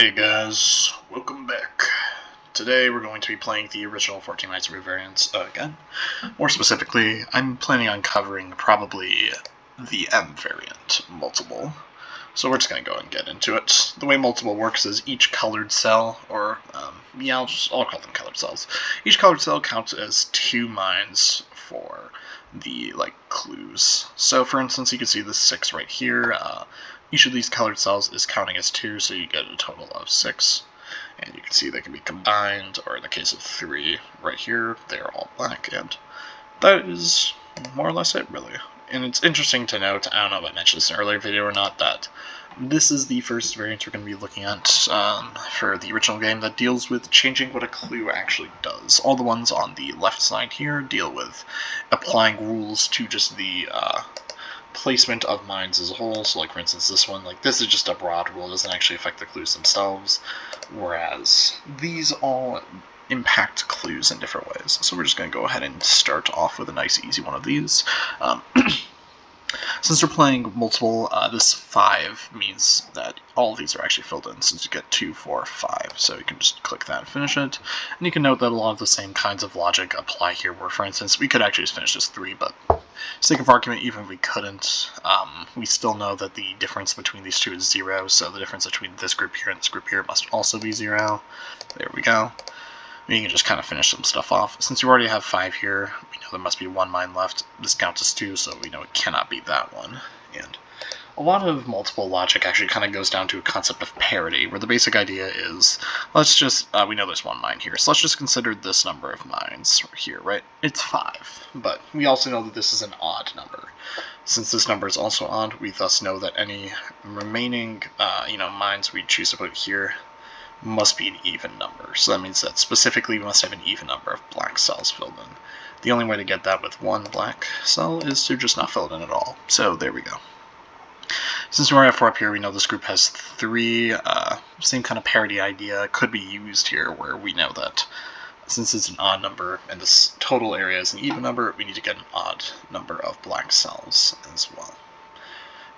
Hey guys, welcome back. Today we're going to be playing the original 14 Nights of Revariance again. More specifically, I'm planning on covering probably the M variant, Multiple. So we're just going to go and get into it. The way Multiple works is each colored cell, or I'll call them colored cells. Each colored cell counts as 2 mines for the clues. So for instance, you can see the 6 right here. Each of these colored cells is counting as 2, so you get a total of 6. And you can see they can be combined, or in the case of 3 right here, they are all black, and that is more or less it, really. And it's interesting to note, I don't know if I mentioned this in an earlier video or not, that this is the first variant we're going to be looking at for the original game that deals with changing what a clue actually does. All the ones on the left side here deal with applying rules to just the placement of mines as a whole. So like for instance this one, this is just a broad rule, it doesn't actually affect the clues themselves, whereas these all impact clues in different ways. So we're just going to go ahead and start off with a nice easy one of these. Since we're playing multiple, this 5 means that all of these are actually filled in, since you get 2, 4, 5. So you can just click that and finish it. And you can note that a lot of the same kinds of logic apply here, where for instance, we could actually just finish this 3, but for sake of argument, even if we couldn't, we still know that the difference between these two is 0, so the difference between this group here and this group here must also be 0. There we go. You can just kind of finish some stuff off. Since you already have 5 here, we know there must be 1 mine left. This counts as 2, so we know it cannot be that one. And a lot of multiple logic actually kind of goes down to a concept of parity, where the basic idea is, let's just, we know there's 1 mine here, so let's just consider this number of mines here, right? It's 5, but we also know that this is an odd number. Since this number is also odd, we thus know that any remaining, mines we choose to put here must be an even number. So that means that specifically we must have an even number of black cells filled in. The only way to get that with 1 black cell is to just not fill it in at all. So there we go. Since we're at 4 up here, we know this group has 3. Same kind of parity idea could be used here, where we know that since it's an odd number and this total area is an even number, we need to get an odd number of black cells as well.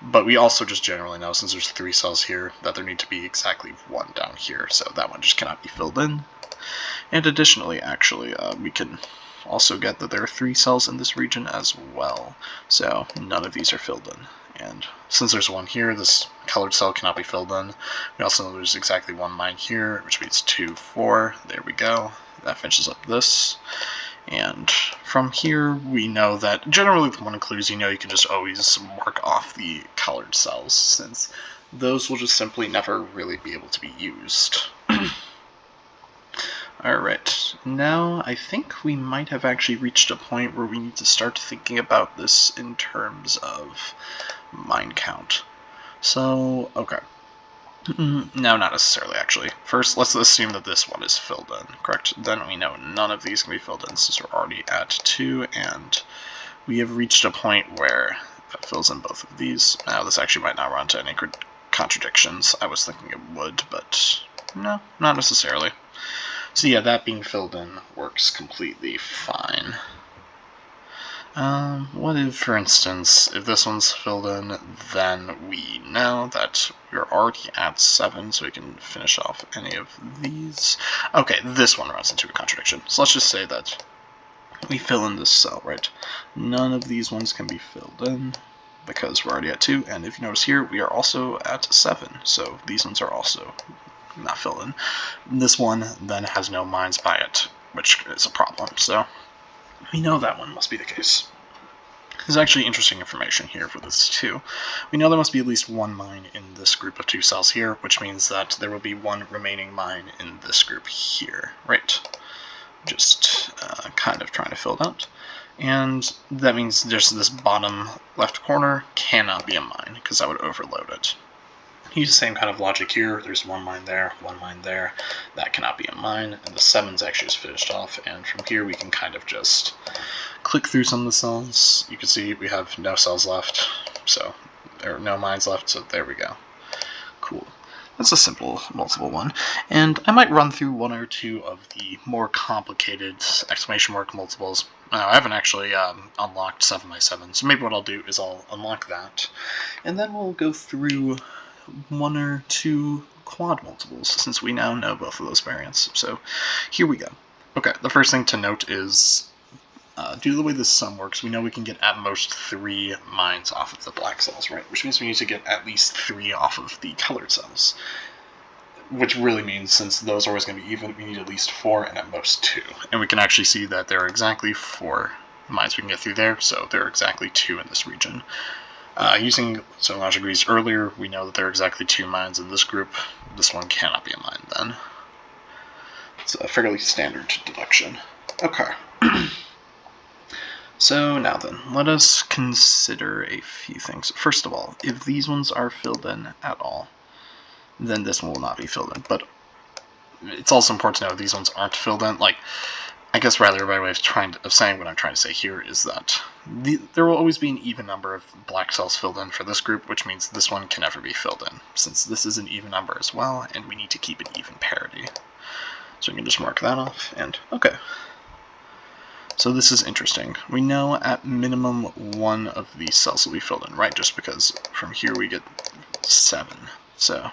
But we also just generally know, since there's 3 cells here, that there need to be exactly 1 down here, so that one just cannot be filled in. And additionally, actually, we can also get that there are 3 cells in this region as well, so none of these are filled in. And since there's 1 here, this colored cell cannot be filled in. We also know there's exactly 1 mine here, which means 2, 4. There we go. That finishes up this. And from here, we know that generally with 1 clues, you can just always mark off the colored cells, since those will just simply never really be able to be used. Alright, now I think we might have actually reached a point where we need to start thinking about this in terms of mine count. So, okay. No, not necessarily, actually. First, let's assume that this one is filled in, correct? Then we know none of these can be filled in, since we're already at 2, and we have reached a point where that fills in both of these. Now, this actually might not run into any contradictions. I was thinking it would, but no, not necessarily. So yeah, that being filled in works completely fine. What if, for instance, if this one's filled in, then we know that we're already at 7, so we can finish off any of these. Okay, this one runs into a contradiction. So let's just say that we fill in this cell, right? None of these ones can be filled in, because we're already at 2, and if you notice here, we are also at 7, so these ones are also not filled in. This one then has no mines by it, which is a problem, so we know that one must be the case. There's actually interesting information here for this too. We know there must be at least 1 mine in this group of 2 cells here, which means that there will be 1 remaining mine in this group here, right? Just kind of trying to fill it out. And that means there's this bottom left corner cannot be a mine, because that would overload it. Use the same kind of logic here. There's 1 mine there, 1 mine there. That cannot be a mine, and the 7's actually just finished off. And from here, we can kind of just click through some of the cells. You can see we have no cells left, so there are no mines left. So there we go. Cool. That's a simple multiple one, and I might run through 1 or 2 of the more complicated exclamation mark multiples. I haven't actually unlocked 7x7, so maybe what I'll do is I'll unlock that, and then we'll go through 1 or 2 quad multiples, since we now know both of those variants. So here we go. Okay, the first thing to note is, due to the way this sum works, we know we can get at most 3 mines off of the black cells, right? Which means we need to get at least 3 off of the colored cells. Which really means, since those are always going to be even, we need at least 4 and at most 2. And we can actually see that there are exactly 4 mines we can get through there, so there are exactly 2 in this region. Using some logic we used earlier, we know that there are exactly 2 mines in this group. This one cannot be a mine then. It's a fairly standard deduction. Okay. So now then, let us consider a few things. First of all, if these ones are filled in at all, then this one will not be filled in. But it's also important to know if these ones aren't filled in. Like, I guess rather by way of saying what I'm trying to say here is that there will always be an even number of black cells filled in for this group, which means this one can never be filled in, since this is an even number as well, and we need to keep an even parity. So we can just mark that off, and okay. So this is interesting. We know at minimum 1 of these cells will be filled in, right? Just because from here we get 7. So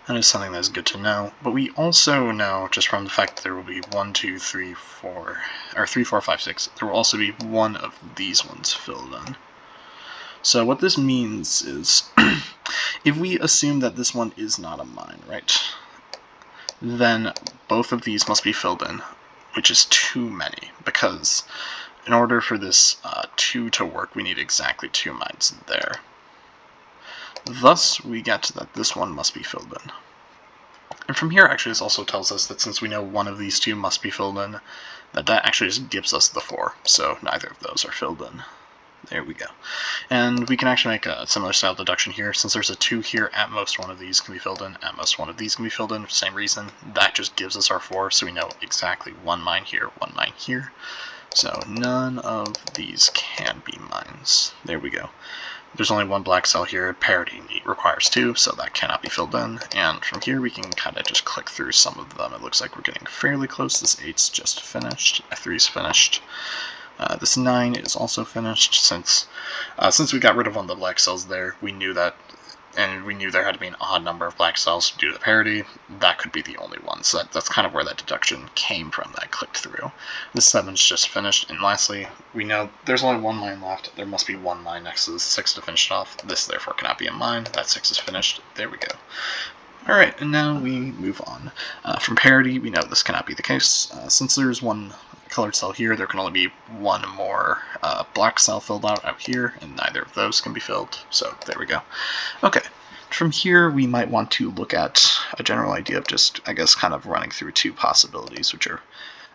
that is something that's good to know. But we also know, just from the fact that there will be 1, 2, 3, 4, or 3, 4, 5, 6, there will also be 1 of these ones filled in. So what this means is, if we assume that this one is not a mine, right, then both of these must be filled in, which is too many, because in order for this 2 to work, we need exactly 2 mines there. Thus, we get that this one must be filled in. And from here, actually, this also tells us that since we know 1 of these 2 must be filled in, that actually just gives us the 4, so neither of those are filled in. There we go. And we can actually make a similar style deduction here. Since there's a 2 here, at most 1 of these can be filled in, at most 1 of these can be filled in for the same reason. That just gives us our 4, so we know exactly 1 mine here, 1 mine here. So none of these can be mines. There we go. There's only 1 black cell here, parity requires 2, so that cannot be filled in. And from here we can kind of just click through some of them. It looks like we're getting fairly close. This 8's just finished, 3's finished. This 9 is also finished, since we got rid of 1 of the black cells there, we knew that, and we knew there had to be an odd number of black cells due to the parity. That could be the only one, so that's kind of where that deduction came from that I clicked through. This 7's just finished, and lastly, we know there's only 1 mine left. There must be 1 mine next to the 6 to finish it off. This therefore cannot be a mine. That 6 is finished. There we go. Alright, and now we move on. From parity, we know this cannot be the case. Since there's 1 colored cell here, there can only be 1 more black cell filled out here, and neither of those can be filled, so there we go. Okay, from here we might want to look at a general idea of just, I guess, kind of running through 2 possibilities, which are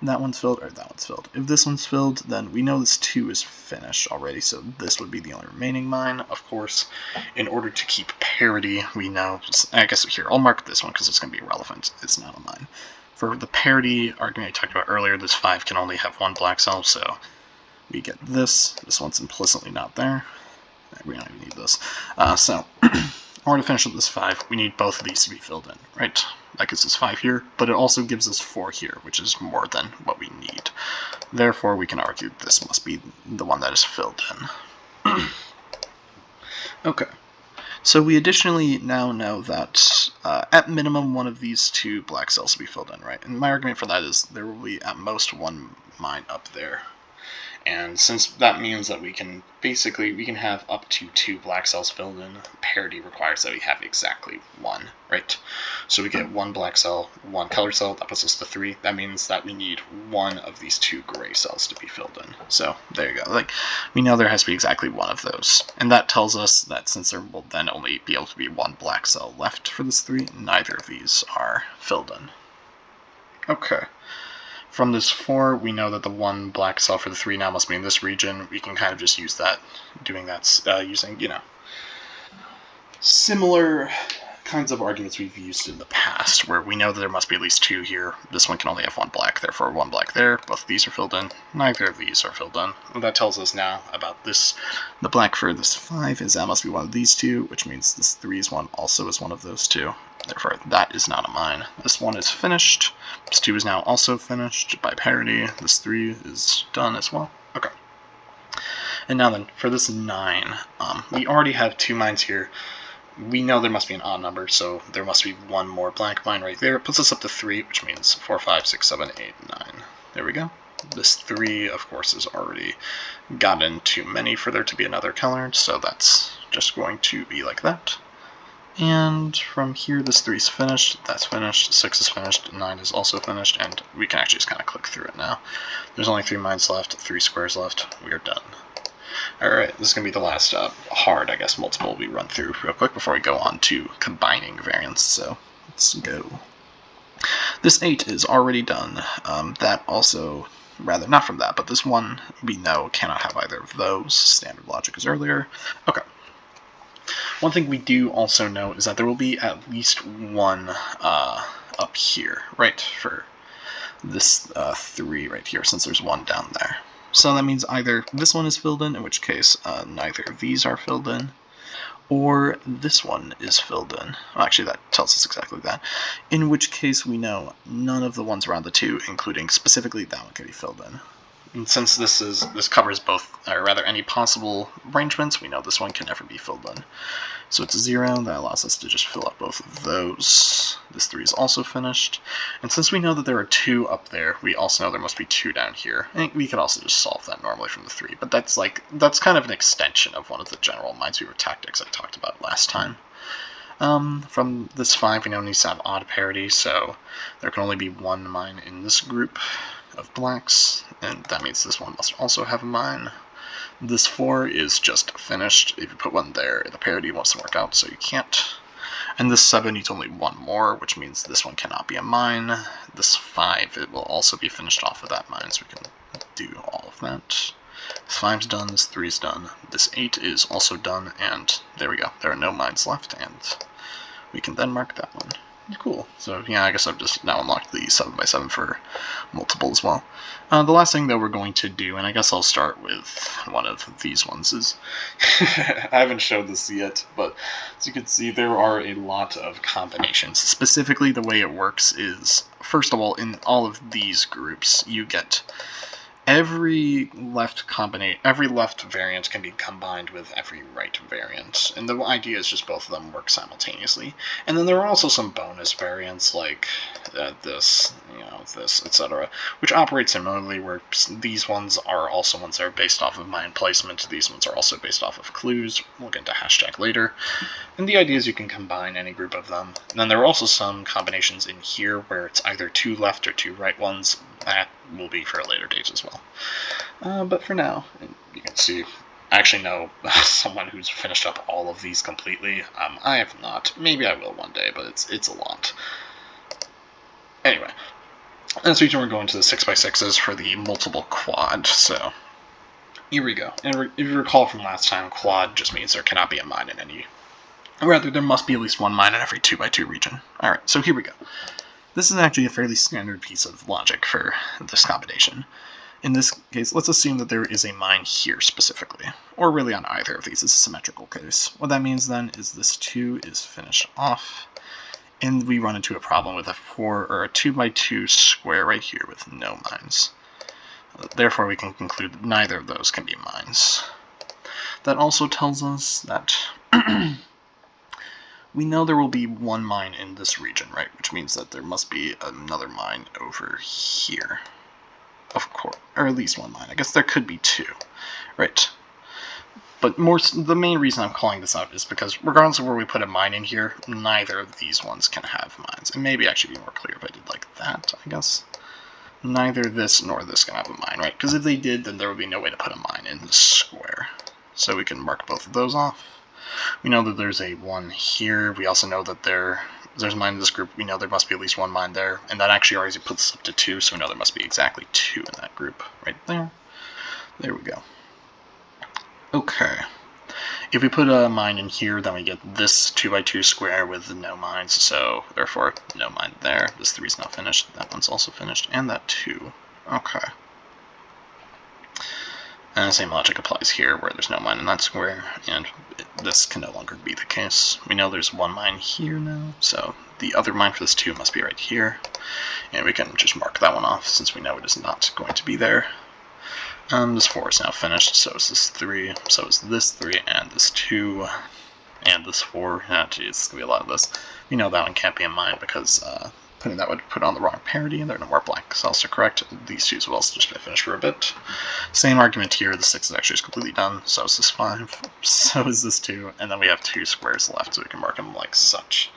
that one's filled or that one's filled. If this one's filled, then we know this 2 is finished already, so this would be the only remaining mine. Of course, in order to keep parity, we know, I guess here, I'll mark this one because it's going to be irrelevant. It's not a mine. For the parity argument I talked about earlier, this 5 can only have 1 black cell, so we get this. This one's implicitly not there. We don't even need this. So, in order to finish with this 5, we need both of these to be filled in, right? That gives us 5 here, but it also gives us 4 here, which is more than what we need. Therefore, we can argue this must be the one that is filled in. Okay. So we additionally now know that at minimum 1 of these 2 black cells will be filled in, right? And my argument for that is there will be at most 1 mine up there. And since that means that we can have up to 2 black cells filled in, parity requires that we have exactly 1, right? So we get 1 black cell, 1 colored cell, that puts us to 3. That means that we need 1 of these 2 gray cells to be filled in. So there you go. Like, we know there has to be exactly 1 of those. And that tells us that since there will then only be able to be 1 black cell left for this 3, neither of these are filled in. Okay. From this 4, we know that the 1 black cell for the 3 now must be in this region. We can kind of just use that, doing that using, similar kinds of arguments we've used in the past, where we know that there must be at least 2 here. This one can only have 1 black, therefore 1 black there. Both of these are filled in. Neither of these are filled in. And that tells us now about this. The black for this 5 is that must be 1 of these 2, which means this 3's one also is 1 of those 2. Therefore, that is not a mine. This 1 is finished. This 2 is now also finished by parity. This 3 is done as well. Okay. And now then, for this 9, we already have 2 mines here. we know there must be an odd number, so there must be one more blank mine right there. It puts us up to 3, which means 4, 5, 6, 7, 8, 9. There we go. This 3, of course, is already gotten too many for there to be another color, so that's just going to be like that. And from here, this 3 is finished, that's finished, 6 is finished, 9 is also finished, and we can actually just kind of click through it now. There's only 3 mines left, 3 squares left, we are done. Alright, this is going to be the last hard, I guess, multiple we run through real quick before we go on to combining variants, so let's go. This 8 is already done. That also, rather, not from that, but this one we know cannot have either of those. Standard logic is earlier. Okay. One thing we do also know is that there will be at least one up here, right, for this 3 right here, since there's 1 down there. So that means either this one is filled in which case neither of these are filled in, or this one is filled in. Well, actually, that tells us exactly that. In which case we know none of the ones around the 2, including specifically that one, can be filled in. And since this covers both, or rather any possible arrangements, we know this one can never be filled in. So it's 0, that allows us to just fill up both of those. This 3 is also finished. And since we know that there are 2 up there, we also know there must be 2 down here. And we could also just solve that normally from the 3, but that's kind of an extension of one of the general Minesweeper tactics I talked about last time. From this 5, we now need to have odd parity, so there can only be 1 mine in this group of blacks, and that means this one must also have a mine. This 4 is just finished. If you put 1 there, the parity wants to work out, so you can't. And this 7 needs only 1 more, which means this one cannot be a mine. This 5, it will also be finished off of that mine, so we can do all of that. This 5's done, this 3's done, this 8 is also done, and there we go. There are no mines left, and we can then mark that one. Cool. So yeah, I guess I've just now unlocked the 7x7 for multiple as well. The last thing that we're going to do, and I guess I'll start with one of these ones, is I haven't showed this yet, but as you can see, there are a lot of combinations. Specifically, the way it works is, first of all, in all of these groups, you get every left variant can be combined with every right variant, and the idea is just both of them work simultaneously. And then there are also some bonus variants like this, this, etc., which operate similarly, where these ones are also ones that are based off of mine placement. These ones are also based off of clues. We'll get into hashtag later. And the idea is you can combine any group of them. And then there are also some combinations in here where it's either 2 left or 2 right ones. That will be for a later date as well. But for now, you can see, I actually know someone who's finished up all of these completely. I have not. Maybe I will one day, but it's a lot. Anyway, that's the reason we're going to the 6x6s for the multiple quad, so here we go. And if you recall from last time, quad just means there cannot be a mine in any. Rather, there must be at least 1 mine in every 2x2 region. Alright, so here we go. This is actually a fairly standard piece of logic for this combination. In this case, let's assume that there is a mine here specifically, or really on either of these. It's a symmetrical case. What that means then is this 2 is finished off, and we run into a problem with a 2x2 square right here with no mines. Therefore, we can conclude that neither of those can be mines. That also tells us that we know there will be 1 mine in this region, right? Which means that there must be another mine over here. Of course, or at least 1 mine. I guess there could be 2, right? But the main reason I'm calling this out is because regardless of where we put a mine in here, neither of these ones can have mines. And maybe actually be more clear if I did like that, I guess. Neither this nor this can have a mine, right? Because if they did, then there would be no way to put a mine in this square. So we can mark both of those off. We know that there's a 1 here. We also know that there's a mine in this group. We know there must be at least 1 mine there. And that actually already puts us up to 2, so we know there must be exactly 2 in that group right there. There we go. Okay. If we put a mine in here, then we get this 2x2 square with no mines, so therefore no mine there. This 3 is not finished. That one's also finished, and that 2. Okay. And the same logic applies here, where there's no mine in that square, and this can no longer be the case. We know there's 1 mine here now, so the other mine for this 2 must be right here, and we can just mark that one off, since we know it is not going to be there. This 4 is now finished, so is this 3, so is this 3, and this 2. And this 4, geez, it's going to be a lot of this. You know that one can't be in mine because putting that would put on the wrong parity, and there are no more blanks. Also correct. These 2s will also just get finished for a bit. Same argument here. The 6 is actually just completely done. So is this 5. So is this 2. And then we have 2 squares left, so we can mark them like such.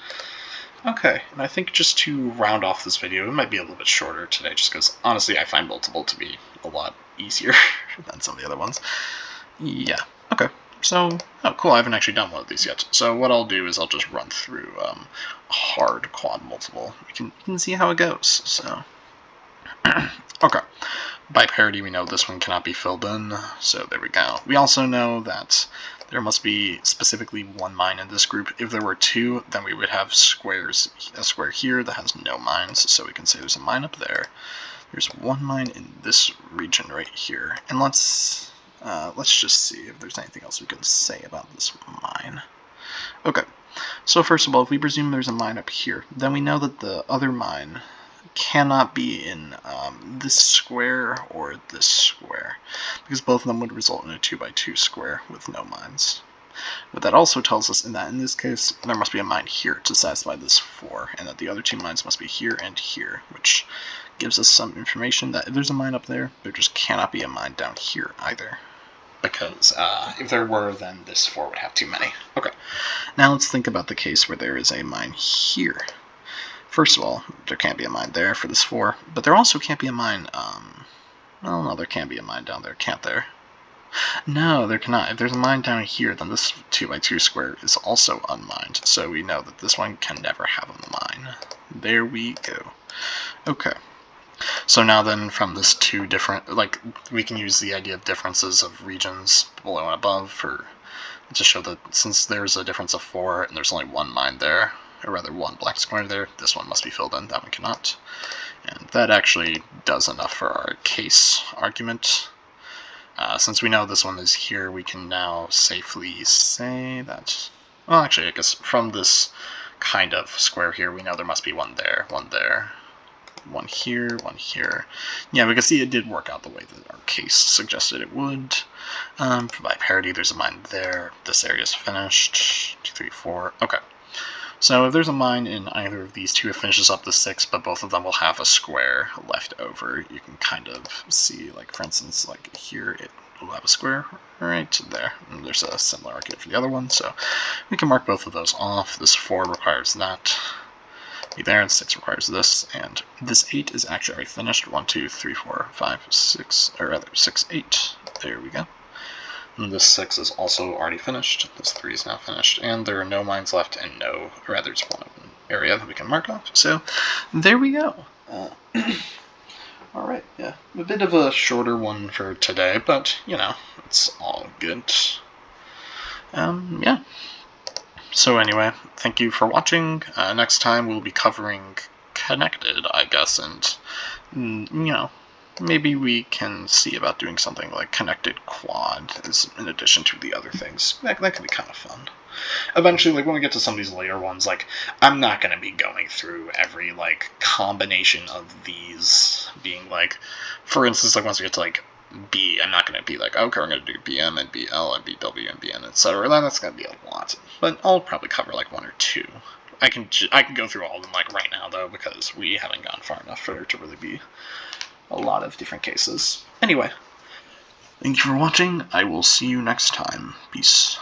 Okay, and I think just to round off this video, it might be a little bit shorter today, just because honestly I find multiple to be a lot easier than some of the other ones. Yeah, okay. So, oh cool, I haven't actually done one of these yet. So what I'll do is I'll just run through a hard quad multiple. You can see how it goes, so. Okay, by parity we know this one cannot be filled in, so there we go. We also know that there must be specifically 1 mine in this group. If there were 2, then we would have squares, a square here that has no mines, so we can say there's a mine up there. There's 1 mine in this region right here, and let's just see if there's anything else we can say about this mine. Okay, so first of all, if we presume there's a mine up here, then we know that the other mine cannot be in this square or this square, because both of them would result in a 2x2 square with no mines. What that also tells us in this case, there must be a mine here to satisfy this 4, and that the other 2 mines must be here and here, which gives us some information that if there's a mine up there, there just cannot be a mine down here either. Because if there were, then this 4 would have too many. Okay, now let's think about the case where there is a mine here. First of all, there can't be a mine there for this 4, but there also can't be a mine, well, no, there can be a mine down there, can't there? No, there cannot. If there's a mine down here, then this 2x2 square is also unmined, so we know that this one can never have a mine. There we go. Okay. So now then, from this 2 different, like, we can use the idea of differences of regions below and above to show that since there's a difference of 4 and there's only 1 mine there, or rather 1 black square there, this one must be filled in, that one cannot. And that actually does enough for our case argument. Since we know this one is here, we can now safely say that, well, actually, I guess from this kind of square here, we know there must be 1 there, 1 there, 1 here, 1 here. Yeah, we can see it did work out the way that our case suggested it would. By parity, there's a mine there. This area is finished. 2, 3, 4. Okay. So if there's a mine in either of these 2, it finishes up the 6, but both of them will have a square left over. You can kind of see, like, for instance, like here, it will have a square right there. And there's a similar argument for the other one, so we can mark both of those off. This 4 requires that. There, and 6 requires this, and this 8 is actually already finished. 1, 2, 3, 4, 5, 6, or rather 6, 8. There we go. And this 6 is also already finished. This 3 is now finished, and there are no mines left, and no, or rather, it's 1 area that we can mark off. So there we go. All right, yeah, a bit of a shorter one for today, but you know, it's all good. Yeah. So anyway, thank you for watching. Next time we'll be covering Connected, I guess, and, you know, maybe we can see about doing something like Connected Quad in addition to the other things. That could be kind of fun. Eventually, like, when we get to some of these later ones, like, I'm not going to be going through every, like, combination of these being, like, for instance, like, once we get to, like, B, I'm not going to be like, okay, we're going to do BM and BL and BW and BN, etc. Then that's going to be a lot. But I'll probably cover like 1 or 2. I can go through all of them like right now though, because we haven't gone far enough for there to really be a lot of different cases. Anyway, thank you for watching. I will see you next time. Peace.